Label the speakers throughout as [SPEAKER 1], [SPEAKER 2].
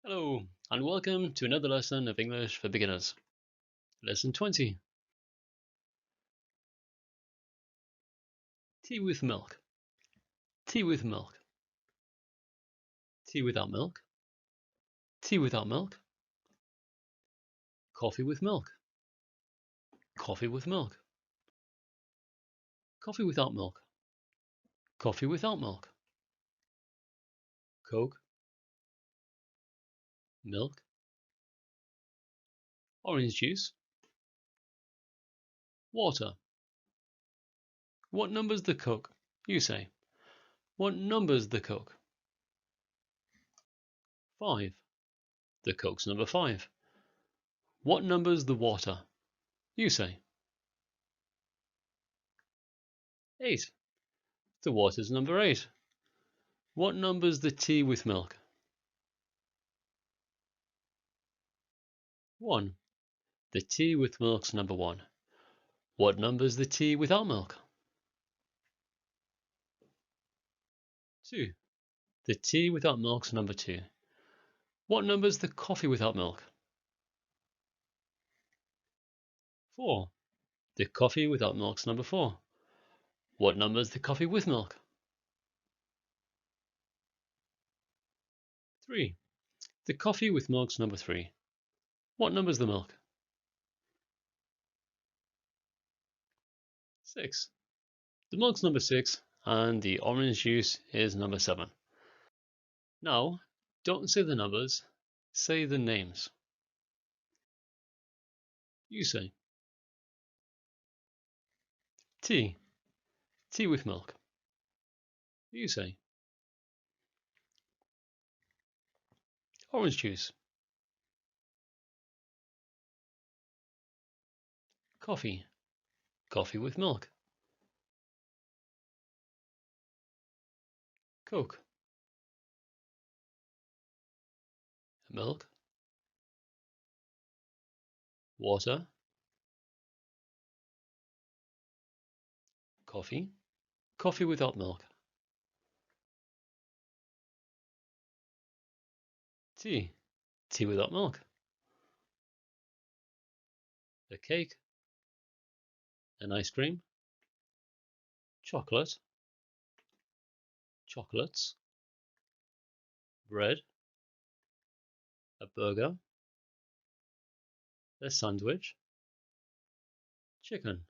[SPEAKER 1] Hello, and welcome to another lesson of English for Beginners. Lesson 20. Tea with milk. Tea with milk. Tea without milk. Tea without milk. Coffee with milk. Coffee with milk. Coffee without milk. Coffee without milk. Coke. Milk. Orange juice. Water. What number's the Coke? You say. What number's the Coke? 5. The Coke's number 5. What number's the water? You say. 8. The water's number 8. What number's the tea with milk? 1. The tea with milk's number 1. What number's the tea without milk? 2. The tea without milk's number 2. What number's the coffee without milk? 4. The coffee without milk's number 4. What number's the coffee with milk? 3. The coffee with milk's number 3. What number's the milk? 6. The milk's number 6 and the orange juice is number 7. Now, don't say the numbers, say the names. You say. Tea. Tea with milk. You say. Orange juice. Coffee. Coffee with milk. Coke. Milk. Water. Coffee. Coffee without milk. Tea. Tea without milk. A cake. An ice cream. Chocolate. Chocolates. Bread. A burger. A sandwich. Chicken.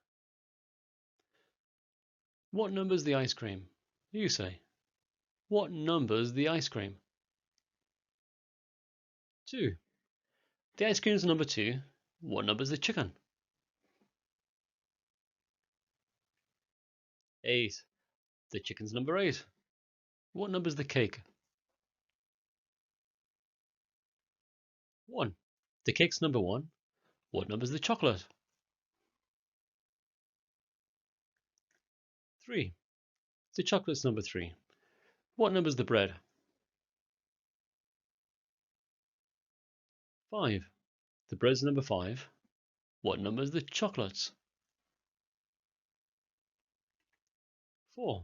[SPEAKER 1] What number's the ice cream? You say. What number's the ice cream? 2. The ice cream's number 2. What number's the chicken? 8. The chicken's number 8. What number's the cake? 1. The cake's number 1. What number's the chocolate? 3. The chocolate's number 3. What number's the bread? 5. The bread's number 5. What number's the chocolates? 4.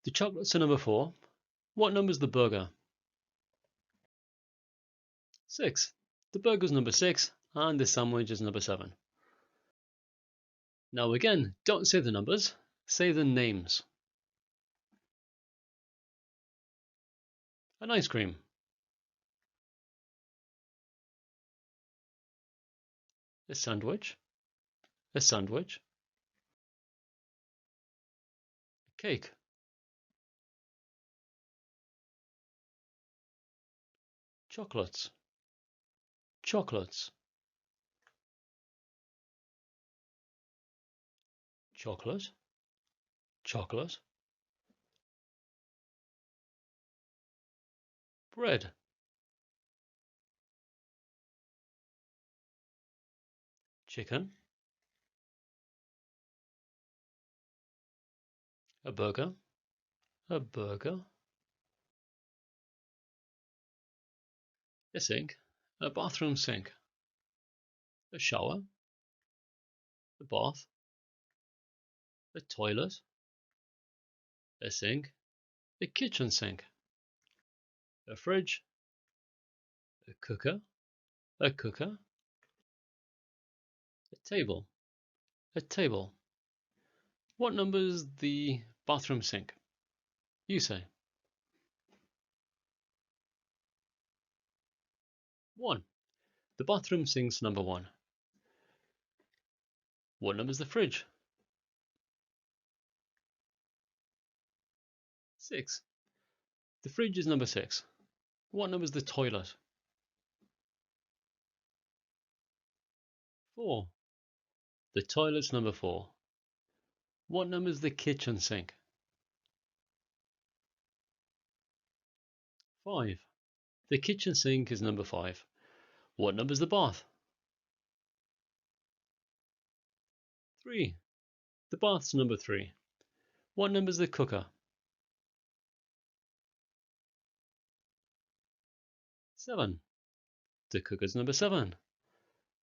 [SPEAKER 1] The chocolates are number 4. What number's the burger? 6. The burger's number 6 and the sandwich is number 7. Now again, don't say the numbers, say the names. An ice cream. A sandwich. A sandwich. A cake. Chocolates. Chocolates. Chocolate. Chocolate. Bread. Chicken. A burger. A burger. A sink. A bathroom sink. A shower. A bath. A toilet. A sink. A kitchen sink. A fridge. a cooker, a cooker, a table, a table. What number is the bathroom sink? You say. 1. The bathroom sink's number 1. What number is the fridge? 6. The fridge is number 6. What number is the toilet? 4. The toilet's number 4. What number is the kitchen sink? 5. The kitchen sink is number 5. What number is the bath? 3. The bath's number 3. What number is the cooker? 7. The cooker's number 7.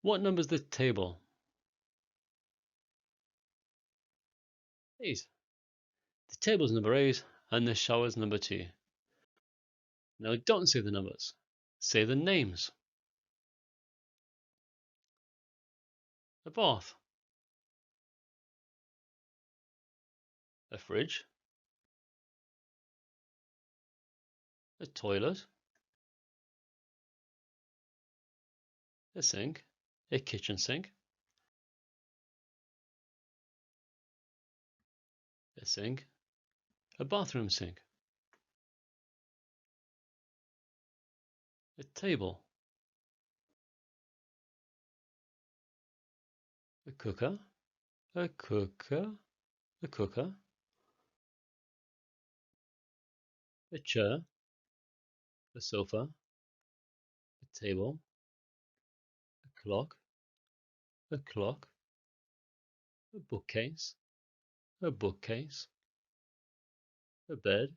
[SPEAKER 1] What number is the table? 8. The table's number 8 and the shower's number 2. Now don't say the numbers, say the names. A bath, a fridge, a toilet, a sink, a kitchen sink, a sink, a bathroom sink, a table, a cooker, a cooker, a cooker, a chair, a sofa, a table, a clock, a clock, a bookcase, a bookcase, a bed,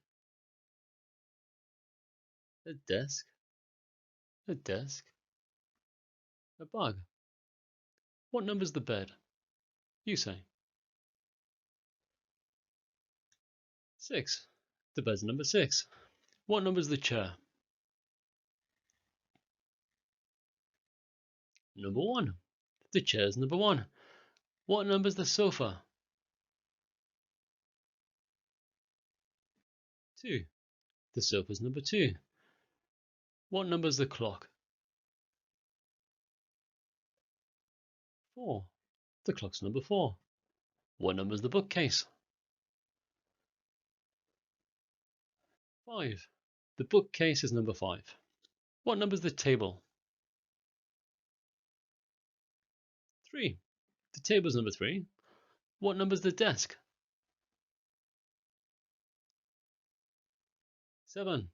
[SPEAKER 1] a desk, a desk, a bag. What number's the bed? You say. 6. The bed's number 6. What number's the chair? Number 1. The chair's number 1. What number's the sofa? 2. The sofa's number 2. What number's the clock? 4. The clock's number 4. What number's the bookcase? 5. The bookcase is number 5. What number's the table? 3. The table's number 3. What number's the desk? 7.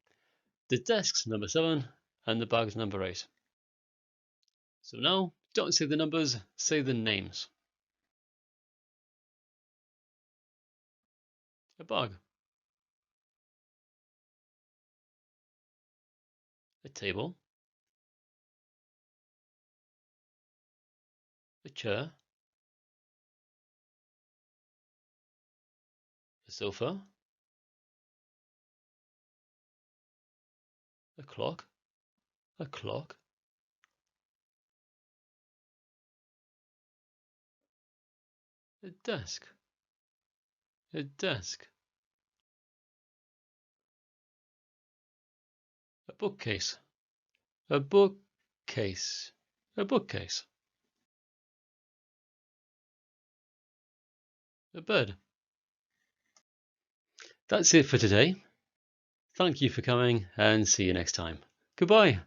[SPEAKER 1] The desk's number 7 and the bag's number 8. So now, don't say the numbers, say the names. A bag, a table, a chair, a sofa, a clock, a clock, a desk, a desk, a bookcase, a bookcase, a bookcase, a bed. That's it for today. Thank you for coming and see you next time. Goodbye.